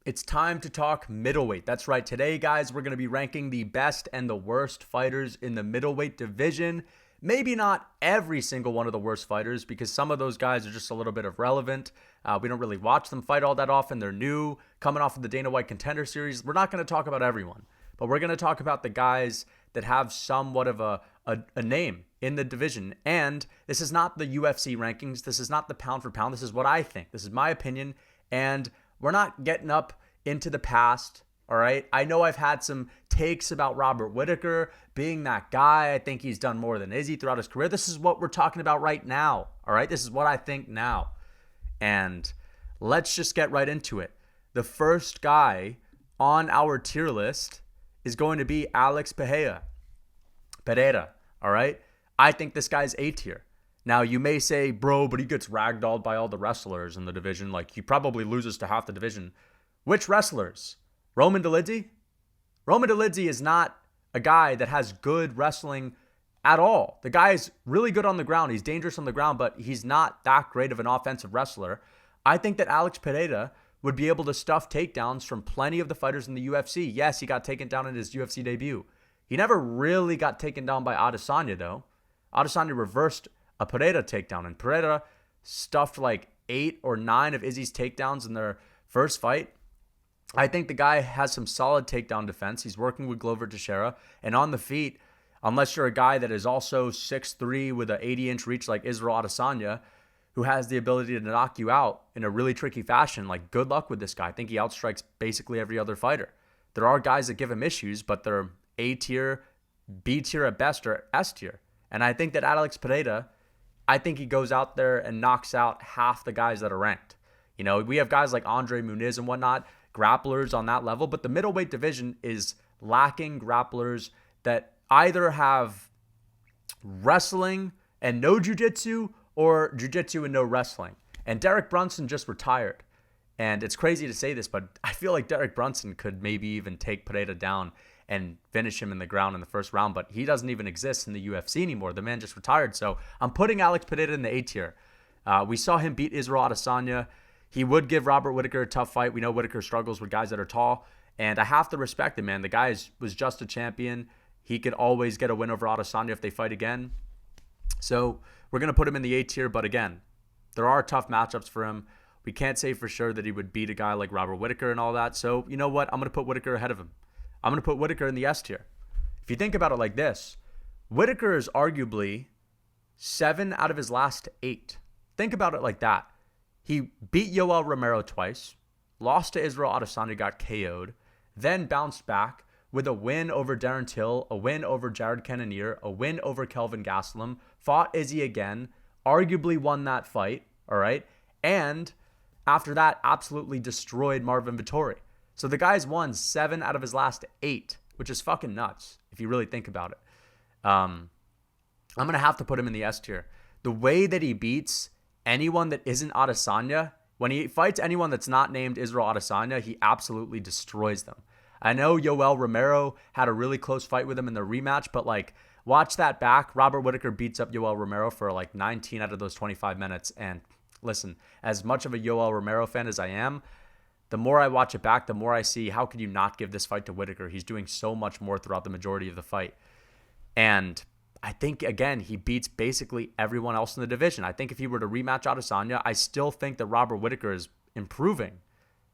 It's time to talk middleweight. That's right. Today, guys, we're going to be ranking the best and the worst fighters in the middleweight division. Maybe not every single one of the worst fighters, because some of those guys are just a little bit irrelevant. We don't really watch them fight all that often. They're new, coming off of the Dana White Contender Series. We're not going to talk about everyone, but we're going to talk about the guys that have somewhat of a name in the division. And this is not the UFC rankings. This is not the pound for pound. This is what I think. This is my opinion. And we're not getting up into the past, all right? I know I've had some takes about Robert Whittaker being that guy. I think he's done more than Izzy throughout his career. This is what we're talking about right now, all right? This is what I think now. And let's just get right into it. The first guy on our tier list is going to be Alex Pereira, all right? I think this guy's A tier. Now, you may say, bro, but he gets ragdolled by all the wrestlers in the division. Like, he probably loses to half the division. Which wrestlers? Roman Dolidze? Roman Dolidze is not a guy that has good wrestling at all. The guy is really good on the ground. He's dangerous on the ground, but he's not that great of an offensive wrestler. I think that Alex Pereira would be able to stuff takedowns from plenty of the fighters in the UFC. Yes, he got taken down in his UFC debut. He never really got taken down by Adesanya, though. Adesanya reversed a Pereira takedown, and Pereira stuffed like 8 or 9 of Izzy's takedowns in their first fight. I think the guy has some solid takedown defense. He's working with Glover Teixeira, and on the feet, unless you're a guy that is also 6'3" with an 80-inch reach like Israel Adesanya, who has the ability to knock you out in a really tricky fashion, like, good luck with this guy. I think he outstrikes basically every other fighter. There are guys that give him issues, but they're A tier, B tier at best, or S tier. And I think that Alex Pereira, I think he goes out there and knocks out half the guys that are ranked. You know, we have guys like Andre Muniz and whatnot, grapplers on that level, but the middleweight division is lacking grapplers that either have wrestling and no jiu-jitsu or jiu-jitsu and no wrestling. And Derek Brunson just retired. And it's crazy to say this, but I feel like Derek Brunson could maybe even take Pereira down and finish him in the ground in the first round, but he doesn't even exist in the UFC anymore. The man just retired. So I'm putting Alex Pereira in the A tier. We saw him beat Israel Adesanya. He would give Robert Whittaker a tough fight. We know Whittaker struggles with guys that are tall, and I have to respect him, man. The guy was just a champion. He could always get a win over Adesanya if they fight again. So we're going to put him in the A tier, but again, there are tough matchups for him. We can't say for sure that he would beat a guy like Robert Whittaker and all that. So you know what? I'm going to put Whittaker ahead of him. I'm going to put Whittaker in the S tier. If you think about it like this, Whittaker is arguably 7 out of his last 8. Think about it like that. He beat Yoel Romero twice, lost to Israel Adesanya, got KO'd, then bounced back with a win over Darren Till, a win over Jared Cannonier, a win over Kelvin Gastelum, fought Izzy again, arguably won that fight, all right? And after that, absolutely destroyed Marvin Vettori. So the guy's won 7 out of his last 8, which is fucking nuts if you really think about it. I'm going to have to put him in the S tier. The way that he beats anyone that isn't Adesanya, when he fights anyone that's not named Israel Adesanya, he absolutely destroys them. I know Yoel Romero had a really close fight with him in the rematch, but like, watch that back. Robert Whittaker beats up Yoel Romero for like 19 out of those 25 minutes. And listen, as much of a Yoel Romero fan as I am, the more I watch it back, the more I see, how could you not give this fight to Whittaker? He's doing so much more throughout the majority of the fight. And I think, again, he beats basically everyone else in the division. I think if he were to rematch Adesanya, I still think that Robert Whittaker is improving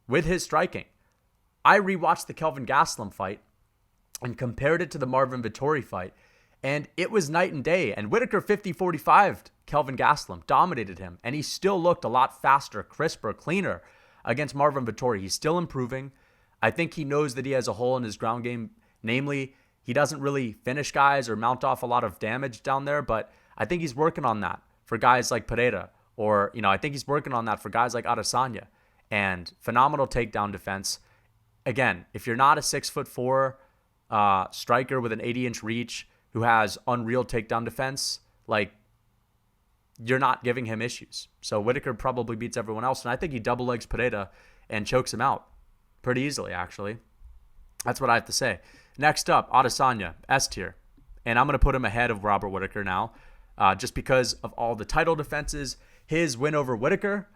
with his striking. I rewatched the Kelvin Gastelum fight and compared it to the Marvin Vettori fight, and it was night and day. And Whittaker 50-45'd Kelvin Gastelum, dominated him, and he still looked a lot faster, crisper, cleaner against Marvin Vettori. He's still improving. I think he knows that he has a hole in his ground game. Namely, he doesn't really finish guys or mount off a lot of damage down there, but I think he's working on that for guys like Pereira, or, you know, I think he's working on that for guys like Adesanya. And phenomenal takedown defense. Again, if you're not a 6'4" striker with an 80-inch reach who has unreal takedown defense, like, you're not giving him issues. So Whittaker probably beats everyone else, and I think he double legs Pereira and chokes him out pretty easily, actually. That's what I have to say. Next up, Adesanya, S tier. And I'm going to put him ahead of Robert Whittaker now, just because of all the title defenses. His win over Whittaker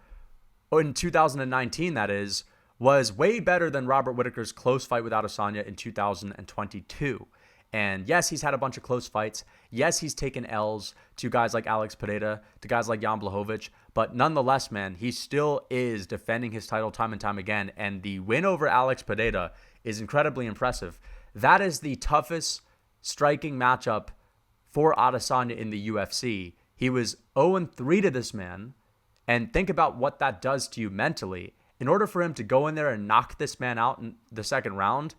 in 2019, that is, was way better than Robert Whittaker's close fight with Adesanya in 2022. And yes, he's had a bunch of close fights. Yes, he's taken L's to guys like Alex Pereira, to guys like Jan Blachowicz. But nonetheless, man, he still is defending his title time and time again. And the win over Alex Pereira is incredibly impressive. That is the toughest striking matchup for Adesanya in the UFC. He was 0-3 to this man. And think about what that does to you mentally. In order for him to go in there and knock this man out in the second round,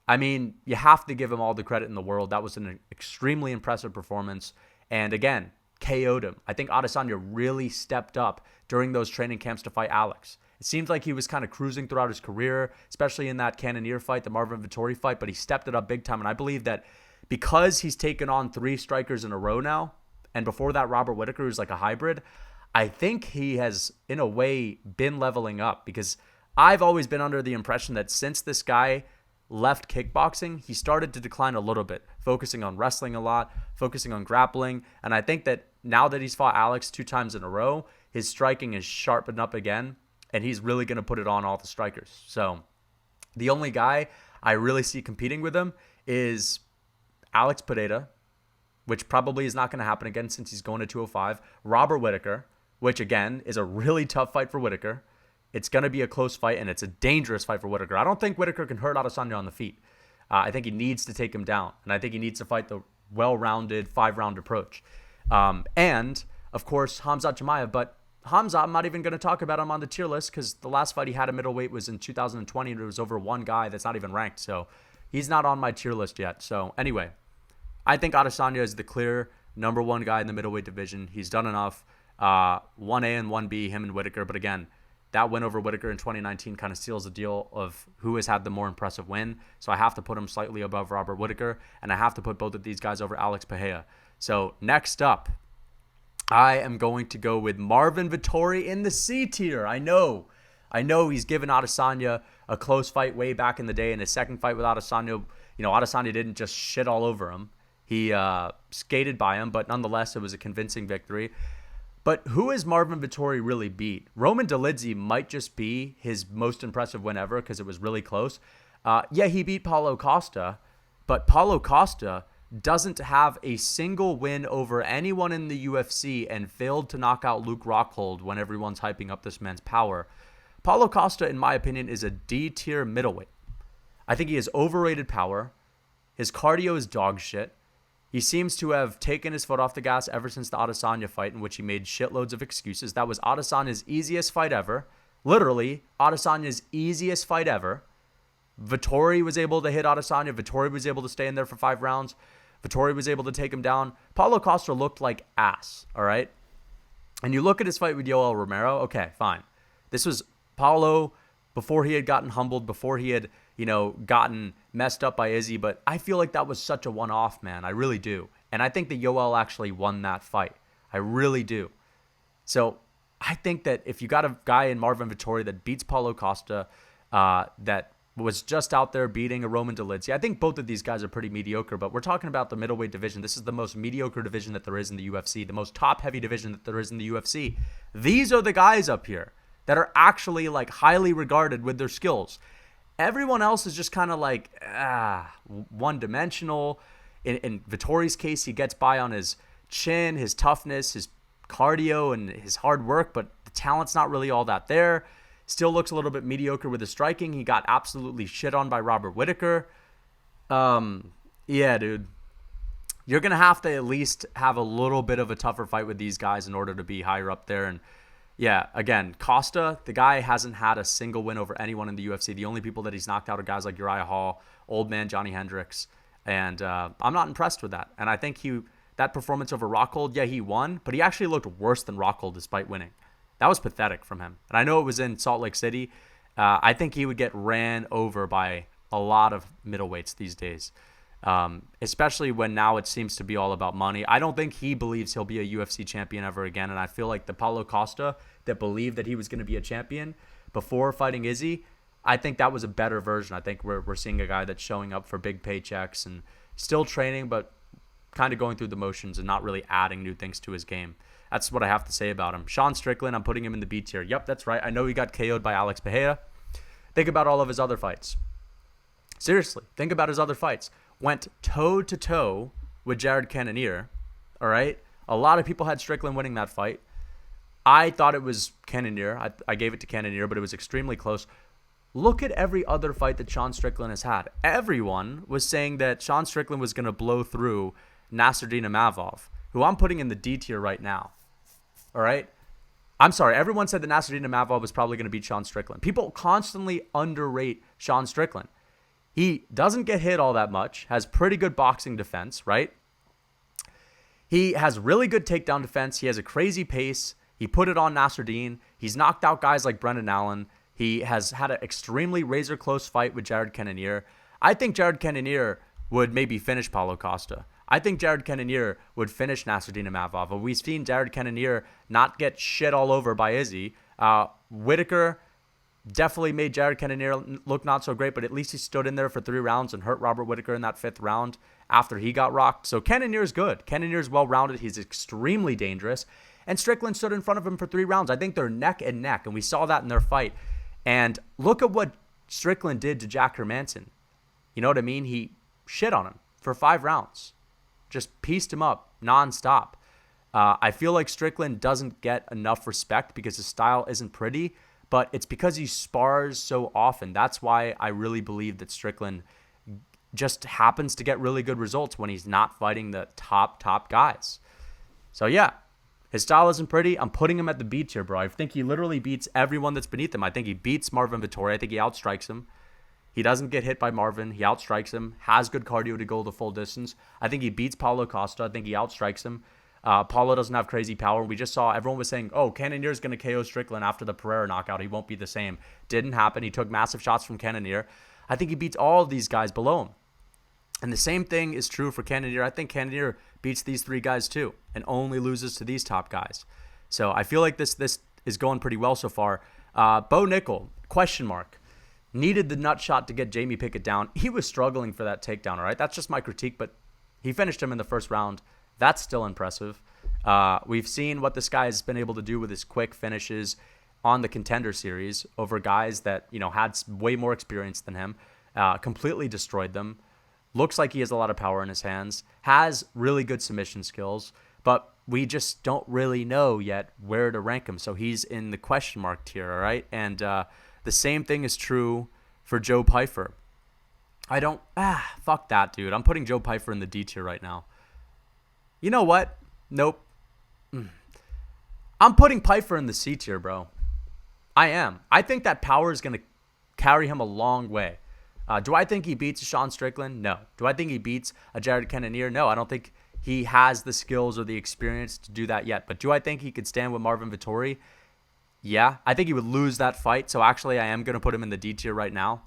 I mean, you have to give him all the credit in the world. That was an extremely impressive performance. And again, KO'd him. I think Adesanya really stepped up during those training camps to fight Alex. It seems like he was kind of cruising throughout his career, especially in that Cannonier fight, the Marvin Vettori fight, but he stepped it up big time. And I believe that because he's taken on 3 strikers in a row now, and before that, Robert Whittaker, who's like a hybrid, I think he has, in a way, been leveling up, because I've always been under the impression that since this guy left kickboxing, he started to decline a little bit, focusing on wrestling a lot, focusing on grappling. And I think that now that he's fought Alex 2 times in a row, his striking is sharpened up again, and he's really going to put it on all the strikers. So the only guy I really see competing with him is Alex Pereira, which probably is not going to happen again since he's going to 205. Robert Whittaker, which again is a really tough fight for Whittaker. It's going to be a close fight, and it's a dangerous fight for Whittaker. I don't think Whittaker can hurt Adesanya on the feet. I think he needs to take him down, and I think he needs to fight the well-rounded 5-round approach. And, of course, Khamzat Chimaev. But Khamzat, I'm not even going to talk about him on the tier list, because the last fight he had at middleweight was in 2020, and it was over one guy that's not even ranked. So he's not on my tier list yet. So anyway, I think Adesanya is the clear number 1 guy in the middleweight division. He's done enough. 1A and 1B, him and Whittaker. But again, that win over Whittaker in 2019 kind of seals the deal of who has had the more impressive win. So I have to put him slightly above Robert Whittaker, and I have to put both of these guys over Alex Pereira. So next up, I am going to go with Marvin Vettori in the C tier. I know he's given Adesanya a close fight way back in the day. In his second fight with Adesanya, Adesanya didn't just shit all over him. He skated by him, but nonetheless, it was a convincing victory. But who has Marvin Vettori really beat? Roman Dolidze might just be his most impressive win ever, because it was really close. He beat Paulo Costa, but Paulo Costa doesn't have a single win over anyone in the UFC and failed to knock out Luke Rockhold when everyone's hyping up this man's power. Paulo Costa, in my opinion, is a D-tier middleweight. I think he has overrated power. His cardio is dog shit. He seems to have taken his foot off the gas ever since the Adesanya fight, in which he made shitloads of excuses. That was Adesanya's easiest fight ever. Literally, Adesanya's easiest fight ever. Vettori was able to hit Adesanya. Vettori was able to stay in there for 5 rounds. Vettori was able to take him down. Paulo Costa looked like ass, all right? And you look at his fight with Yoel Romero, okay, fine. This was Paulo before he had gotten humbled, before he had gotten messed up by Izzy, but I feel like that was such a one-off, man. I really do. And I think that Yoel actually won that fight. I really do. So I think that if you got a guy in Marvin Vettori that beats Paulo Costa, that was just out there beating a Roman Dolidze, I think both of these guys are pretty mediocre, but we're talking about the middleweight division. This is the most mediocre division that there is in the UFC, the most top-heavy division that there is in the UFC. These are the guys up here that are actually like highly regarded with their skills. Everyone else is just kind of like one-dimensional. In Vittori's case, he gets by on his chin, his toughness, his cardio, and his hard work, but the talent's not really all that there. Still looks a little bit mediocre with his striking. He got absolutely shit on by Robert Whittaker. Yeah, dude. You're going to have to at least have a little bit of a tougher fight with these guys in order to be higher up there. And yeah, again, Costa, the guy hasn't had a single win over anyone in the UFC. The only people that he's knocked out are guys like Uriah Hall, old man Johnny Hendricks. And I'm not impressed with that. And I think that performance over Rockhold, yeah, he won, but he actually looked worse than Rockhold despite winning. That was pathetic from him. And I know it was in Salt Lake City. I think he would get ran over by a lot of middleweights these days, especially when now it seems to be all about money. I don't think he believes he'll be a UFC champion ever again. And I feel like the Paulo Costa that believed that he was going to be a champion before fighting Izzy, I think that was a better version. I think we're seeing a guy that's showing up for big paychecks and still training, but kind of going through the motions and not really adding new things to his game. That's what I have to say about him. Sean Strickland, I'm putting him in the B tier. Yep, that's right. I know he got KO'd by Alex Pereira. Think about all of his other fights. Seriously, think about his other fights. Went toe-to-toe with Jared Cannonier, all right? A lot of people had Strickland winning that fight. I thought it was Cannonier. I gave it to Cannonier, but it was extremely close. Look at every other fight that Sean Strickland has had. Everyone was saying that Sean Strickland was going to blow through Nasruddin Imavov, who I'm putting in the D tier right now, all right? I'm sorry, everyone said that Nasruddin Imavov was probably going to beat Sean Strickland. People constantly underrate Sean Strickland. He doesn't get hit all that much, has pretty good boxing defense, right? He has really good takedown defense. He has a crazy pace. He put it on Nasruddin. He's knocked out guys like Brendan Allen. He has had an extremely razor-close fight with Jared Cannonier. I think Jared Cannonier would maybe finish Paulo Costa. I think Jared Cannonier would finish Nasruddin Imavov. We've seen Jared Cannonier not get shit all over by Izzy. Whittaker definitely made Jared Cannonier look not so great, but at least he stood in there for 3 rounds and hurt Robert Whittaker in that 5th round after he got rocked. So Cannonier is good. Cannonier is well-rounded. He's extremely dangerous. And Strickland stood in front of him for 3 rounds. I think they're neck and neck, and we saw that in their fight. And look at what Strickland did to Jack Hermanson. You know what I mean? He shit on him for 5 rounds. Just pieced him up nonstop. I feel like Strickland doesn't get enough respect because his style isn't pretty, but it's because he spars so often. That's why I really believe that Strickland just happens to get really good results when he's not fighting the top guys. So yeah, his style isn't pretty. I'm putting him at the B tier, bro. I think he literally beats everyone that's beneath him. I think he beats Marvin Vettori. I think he outstrikes him. He doesn't get hit by Marvin. He outstrikes him. Has good cardio to go the full distance. I think he beats Paulo Costa. I think he outstrikes him. Paulo doesn't have crazy power. We just saw everyone was saying, oh, Cannonier's going to KO Strickland after the Pereira knockout. He won't be the same. Didn't happen. He took massive shots from Cannonier. I think he beats all of these guys below him. And the same thing is true for Cannonier. I think Cannonier beats these 3 guys too and only loses to these top guys. So I feel like this is going pretty well so far. Bo Nickel, question mark. Needed the nut shot to get Jamie Pickett down. He was struggling for that takedown, all right? That's just my critique, but he finished him in the 1st round. That's still impressive. We've seen what this guy has been able to do with his quick finishes on the Contender Series over guys that, you know, had way more experience than him, completely destroyed them. Looks like he has a lot of power in his hands, has really good submission skills, but we just don't really know yet where to rank him. So he's in the question mark tier, all right? And the same thing is true for Joe Pyfer. Fuck that, dude. I'm putting Joe Pyfer in the D tier right now. You know what? Nope. I'm putting Pyfer in the C tier, bro. I am. I think that power is going to carry him a long way. Do I think he beats Sean Strickland? No. Do I think he beats a Jared Cannonier? No. I don't think he has the skills or the experience to do that yet. But do I think he could stand with Marvin Vettori? Yeah. I think he would lose that fight. So actually, I am going to put him in the D tier right now.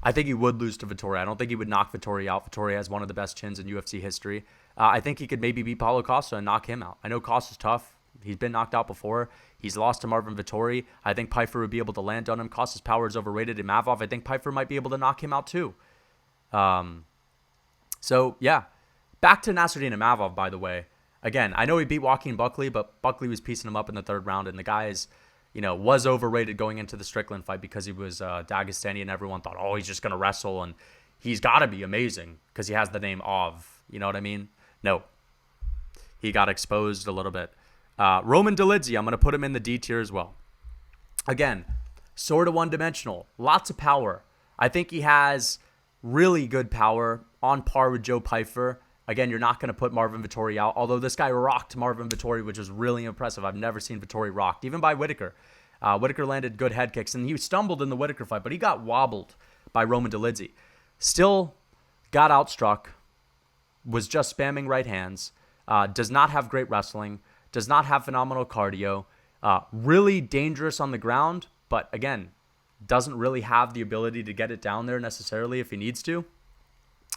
I think he would lose to Vettori. I don't think he would knock Vettori out. Vettori has one of the best chins in UFC history. I think he could maybe beat Paulo Costa and knock him out. I know Costa's tough. He's been knocked out before. He's lost to Marvin Vettori. I think Pyfer would be able to land on him. Costa's power is overrated. Imavov, I think Pyfer might be able to knock him out too. So, yeah. Back to Nasruddin Imavov, by the way. Again, I know he beat Joaquin Buckley, but Buckley was piecing him up in the 3rd round, and the guy is, you know, was overrated going into the Strickland fight because he was Dagestani, and everyone thought, oh, he's just going to wrestle, and he's got to be amazing because he has the name of. You know what I mean? No. He got exposed a little bit. Roman Dolidze, I'm going to put him in the D tier as well. Again, sort of one-dimensional. Lots of power. I think he has really good power on par with Joe Pyfer. Again, you're not going to put Marvin Vettori out, although this guy rocked Marvin Vettori, which was really impressive. I've never seen Vettori rocked, even by Whittaker. Whittaker landed good head kicks, and he stumbled in the Whittaker fight, but he got wobbled by Roman Dolidze. Still got outstruck, was just spamming right hands, does not have great wrestling, does not have phenomenal cardio, really dangerous on the ground, but again, doesn't really have the ability to get it down there necessarily if he needs to.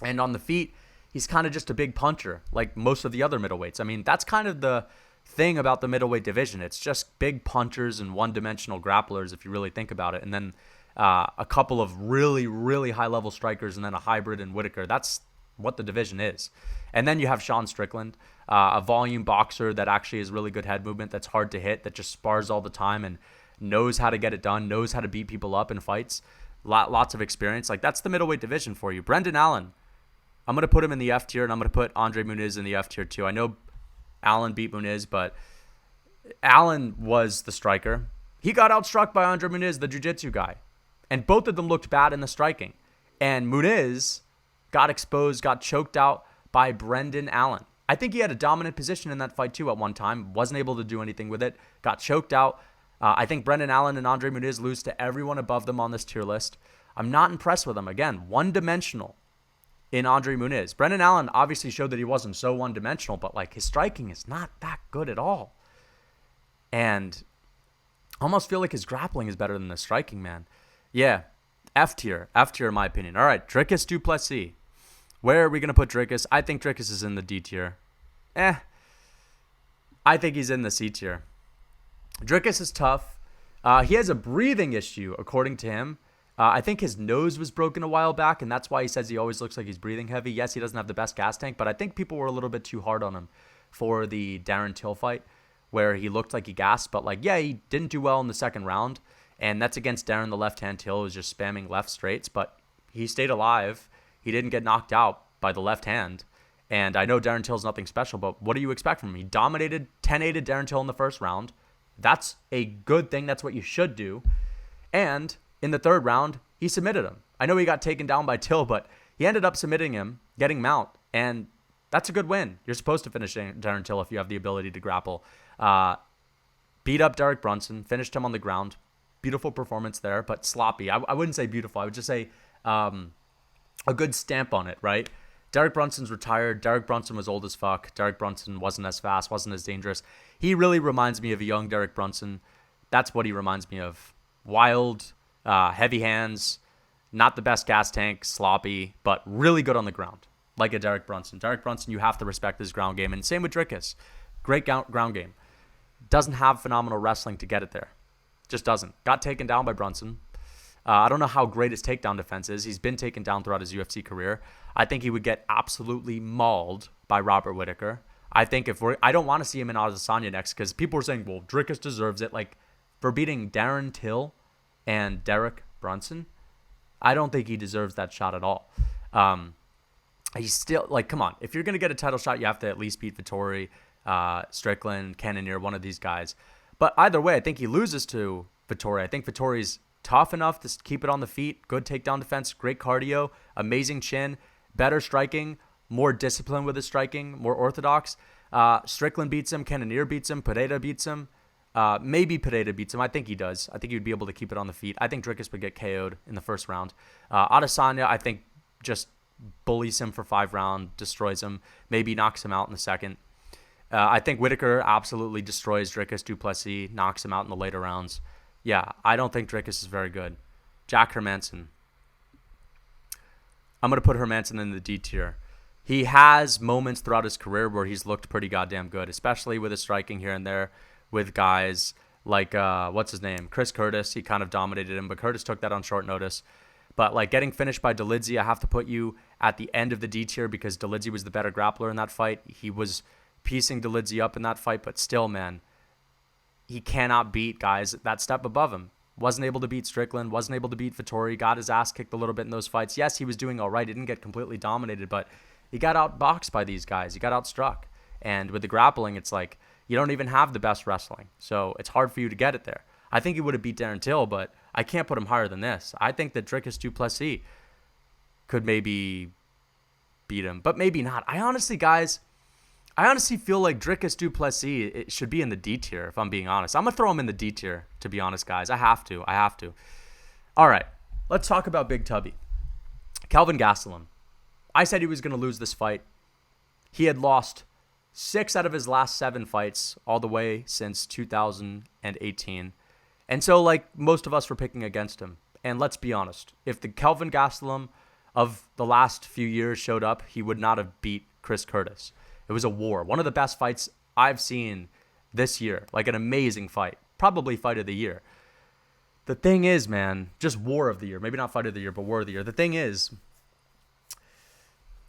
And on the feet, he's kind of just a big puncher, like most of the other middleweights. I mean, that's kind of the thing about the middleweight division. It's just big punchers and one-dimensional grapplers, if you really think about it. And then a couple of really, really high-level strikers and then a hybrid in Whittaker. That's what the division is. And then you have Sean Strickland, a volume boxer that actually has really good head movement, that's hard to hit, that just spars all the time and knows how to get it done, knows how to beat people up in fights, lots of experience. Like, that's the middleweight division for you. Brendan Allen, I'm going to put him in the F tier, and I'm going to put Andre Muniz in the F tier too. I know Allen beat Muniz, but Allen was the striker. He got outstruck by Andre Muniz, the jiu-jitsu guy. And both of them looked bad in the striking. And Muniz got exposed, got choked out by Brendan Allen. I think he had a dominant position in that fight too at one time. Wasn't able to do anything with it. Got choked out. I think Brendan Allen and Andre Muniz lose to everyone above them on this tier list. I'm not impressed with them. Again, one-dimensional in Andre Muniz. Brendan Allen obviously showed that he wasn't so one-dimensional, but like his striking is not that good at all. And I almost feel like his grappling is better than the striking, man. Yeah, F tier in my opinion. All right, Dricus du Plessis. Where are we going to put Dricus? I think Dricus is in the D tier. I think he's in the C tier. Dricus is tough. He has a breathing issue, according to him. I think his nose was broken a while back, and that's why he says he always looks like he's breathing heavy. Yes, he doesn't have the best gas tank, but I think people were a little bit too hard on him for the Darren Till fight, where he looked like he gasped. But, like, yeah, he didn't do well in the second round, and that's against Darren, the left-hand Till, who was just spamming left straights, but he stayed alive. He didn't get knocked out by the left hand. And I know Darren Till's nothing special, but what do you expect from him? He dominated, 10-8'd Darren Till in the first round. That's a good thing. That's what you should do. And in the third round, he submitted him. I know he got taken down by Till, but he ended up submitting him, getting mount, and that's a good win. You're supposed to finish Darren Till if you have the ability to grapple. Beat up Derek Brunson, finished him on the ground. Beautiful performance there, but sloppy. I wouldn't say beautiful. I would just say a good stamp on it, right? Derek Brunson's retired. Derek Brunson was old as fuck. Derek Brunson wasn't as fast, wasn't as dangerous. He really reminds me of a young Derek Brunson. That's what he reminds me of. Wild, heavy hands, not the best gas tank, sloppy, but really good on the ground, like a Derek Brunson. Derek Brunson, you have to respect his ground game. And same with Dricus. Great ground game. Doesn't have phenomenal wrestling to get it there. Just doesn't. Got taken down by Brunson. I don't know how great his takedown defense is. He's been taken down throughout his UFC career. I think he would get absolutely mauled by Robert Whittaker. I think I don't want to see him in Adesanya next because people are saying, well, Dricus deserves it. Like, for beating Darren Till and Derek Brunson, I don't think he deserves that shot at all. He's still, like, come on. If you're going to get a title shot, you have to at least beat Vettori, Strickland, Cannonier, one of these guys. But either way, I think he loses to Vettori. I think Vettori's tough enough to keep it on the feet, good takedown defense, great cardio, amazing chin, better striking, more discipline with his striking, more orthodox. Strickland beats him, Cannonier beats him, Pereira beats him. Maybe Pereira beats him. I think he does. I think he would be able to keep it on the feet. I think Dricus would get KO'd in the first round. Adesanya, I think, just bullies him for 5 rounds, destroys him, maybe knocks him out in the second. I think Whittaker absolutely destroys Dricus du Plessis, knocks him out in the later rounds. Yeah, I don't think Dricus is very good. Jack Hermanson. I'm going to put Hermanson in the D tier. He has moments throughout his career where he's looked pretty goddamn good, especially with his striking here and there with guys like, what's his name? Chris Curtis. He kind of dominated him, but Curtis took that on short notice. But like getting finished by Dolidze, I have to put you at the end of the D tier because Dolidze was the better grappler in that fight. He was piecing Dolidze up in that fight, but still, man, he cannot beat guys that step above him. Wasn't able to beat Strickland, wasn't able to beat Vettori, got his ass kicked a little bit in those fights. Yes, he was doing all right. He didn't get completely dominated, but he got outboxed by these guys. He got outstruck. And with the grappling, it's like you don't even have the best wrestling. So it's hard for you to get it there. I think he would have beat Darren Till, but I can't put him higher than this. I think that Dricus du Plessis could maybe beat him, but maybe not. I honestly feel like Dricus du Plessis, it should be in the D tier, if I'm being honest. I'm going to throw him in the D tier, to be honest, guys. I have to. All right, let's talk about Big Tubby. Kelvin Gastelum. I said he was going to lose this fight. He had lost 6 out of his last 7 fights all the way since 2018. And so, like, most of us were picking against him. And let's be honest, if the Kelvin Gastelum of the last few years showed up, he would not have beat Chris Curtis. It was a war. One of the best fights I've seen this year. Like an amazing fight. Probably fight of the year. The thing is, man, just war of the year. Maybe not fight of the year, but war of the year. The thing is,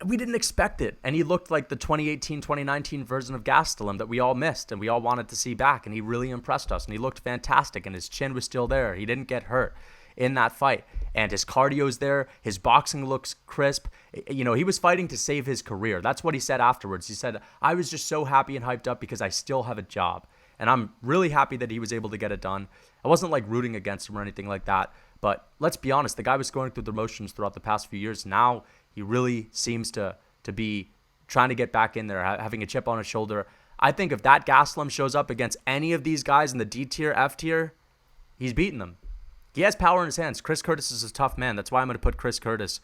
we didn't expect it. And he looked like the 2018, 2019 version of Gastelum that we all missed and we all wanted to see back. And he really impressed us. And he looked fantastic. And his chin was still there. He didn't get hurt in that fight. And his cardio's there. His boxing looks crisp. You know, he was fighting to save his career. That's what he said afterwards. He said, I was just so happy and hyped up because I still have a job. And I'm really happy that he was able to get it done. I wasn't like rooting against him or anything like that. But let's be honest, the guy was going through the motions throughout the past few years. Now he really seems to be trying to get back in there, having a chip on his shoulder. I think if that Gastelum shows up against any of these guys in the D tier, F tier, he's beating them. He has power in his hands. Chris Curtis is a tough man. That's why I'm going to put Chris Curtis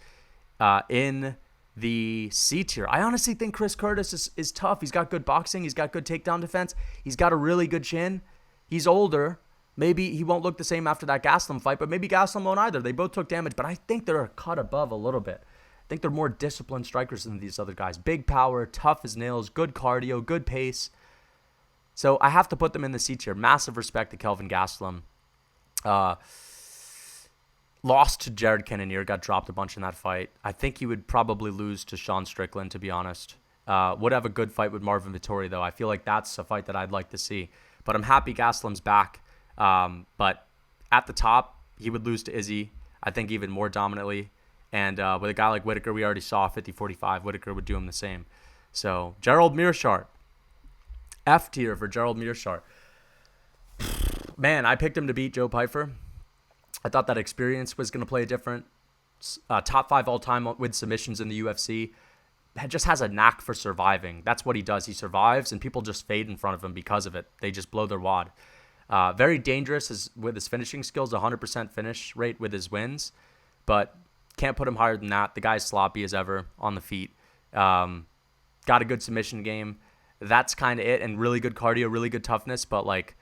in the C tier. I honestly think Chris Curtis is tough. He's got good boxing. He's got good takedown defense. He's got a really good chin. He's older. Maybe he won't look the same after that Gastelum fight, but maybe Gastelum won't either. They both took damage, but I think they're a cut above a little bit. I think they're more disciplined strikers than these other guys. Big power, tough as nails, good cardio, good pace. So I have to put them in the C tier. Massive respect to Kelvin Gastelum. Lost to Jared Cannonier, got dropped a bunch in that fight. I think he would probably lose to Sean Strickland, to be honest. Would have a good fight with Marvin Vettori, though. I feel like that's a fight that I'd like to see. But I'm happy Gastelum's back. But at the top, he would lose to Izzy, I think even more dominantly. And with a guy like Whittaker, we already saw 50-45. Whittaker would do him the same. So, Gerald Meerschaert. F tier for Gerald Meerschaert. Man, I picked him to beat Joe Pyfer. I thought that experience was going to play a different top 5 all-time with submissions in the UFC. Just has a knack for surviving. That's what he does. He survives, and people just fade in front of him because of it. They just blow their wad. Very dangerous with his finishing skills, 100% finish rate with his wins, but can't put him higher than that. The guy's sloppy as ever on the feet. Got a good submission game. That's kind of it, and really good cardio, really good toughness, but like,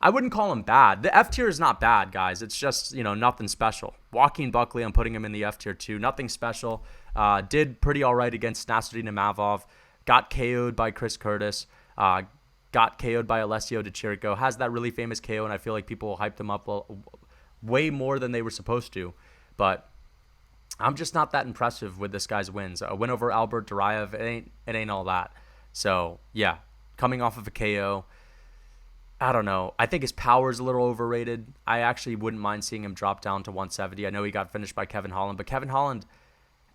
I wouldn't call him bad. The F tier is not bad, guys. It's just, you know, nothing special. Joaquin Buckley, I'm putting him in the F tier too. Nothing special. Did pretty all right against Nasruddin Imavov. Got KO'd by Chris Curtis. Got KO'd by Alessio Di Chirico. Has that really famous KO, and I feel like people hyped him up way more than they were supposed to. But I'm just not that impressive with this guy's wins. A win over Albert Duraev, it ain't all that. So, yeah, coming off of a KO. I don't know. I think his power is a little overrated. I actually wouldn't mind seeing him drop down to 170. I know he got finished by Kevin Holland, but Kevin Holland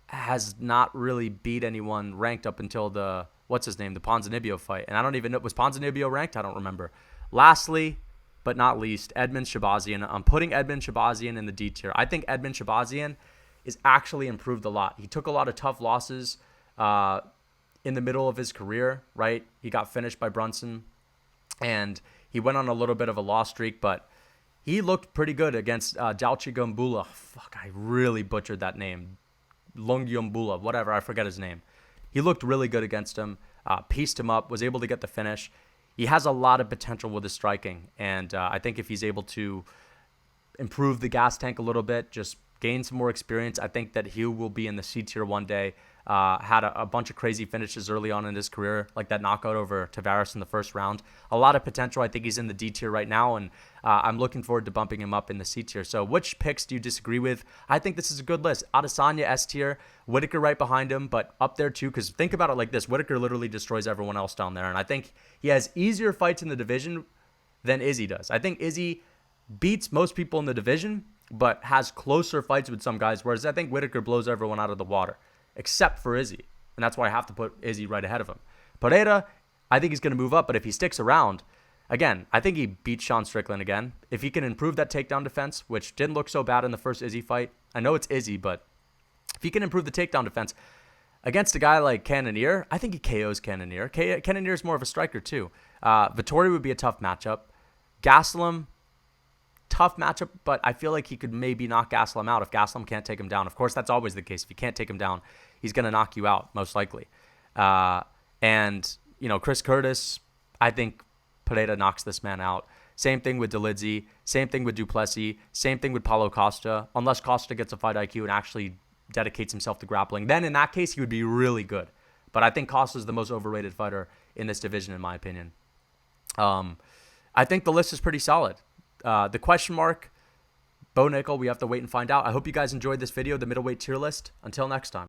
has not really beat anyone ranked up until the, what's his name, the Ponzinibbio fight. And I don't even know, was Ponzinibbio ranked? I don't remember. Lastly, but not least, Edmund Shabazian. I'm putting Edmund Shabazian in the D tier. I think Edmund Shabazian is actually improved a lot. He took a lot of tough losses in the middle of his career, right? He got finished by Brunson, and he went on a little bit of a loss streak, but he looked pretty good against Dalchigombula. Fuck, I really butchered that name. Longyombula, whatever, I forget his name. He looked really good against him, pieced him up, was able to get the finish. He has a lot of potential with his striking, and I think if he's able to improve the gas tank a little bit, just gain some more experience, I think that he will be in the C tier one day. Had a bunch of crazy finishes early on in his career, like that knockout over Tavares in the first round. A lot of potential. I think he's in the D tier right now, and I'm looking forward to bumping him up in the C tier. So which picks do you disagree with? I think this is a good list. Adesanya, S tier. Whittaker right behind him, but up there too, because think about it like this. Whittaker literally destroys everyone else down there, and I think he has easier fights in the division than Izzy does. I think Izzy beats most people in the division, but has closer fights with some guys, whereas I think Whittaker blows everyone out of the water, except for Izzy. And that's why I have to put Izzy right ahead of him. Pereira, I think he's going to move up, but if he sticks around, again, I think he beats Sean Strickland again. If he can improve that takedown defense, which didn't look so bad in the first Izzy fight, I know it's Izzy, but if he can improve the takedown defense against a guy like Cannonier, I think he KOs Cannonier. Cannonier is more of a striker too. Vettori would be a tough matchup. Gastelum, tough matchup, but I feel like he could maybe knock Gastelum out if Gastelum can't take him down. Of course, that's always the case. If you can't take him down, he's going to knock you out, most likely. And, you know, Chris Curtis, I think Pereira knocks this man out. Same thing with Delidze. Same thing with du Plessis. Same thing with Paulo Costa. Unless Costa gets a fight IQ and actually dedicates himself to grappling, then in that case, he would be really good. But I think Costa's the most overrated fighter in this division, in my opinion. I think the list is pretty solid. The question mark, Bo Nickel, we have to wait and find out. I hope you guys enjoyed this video, the middleweight tier list. Until next time.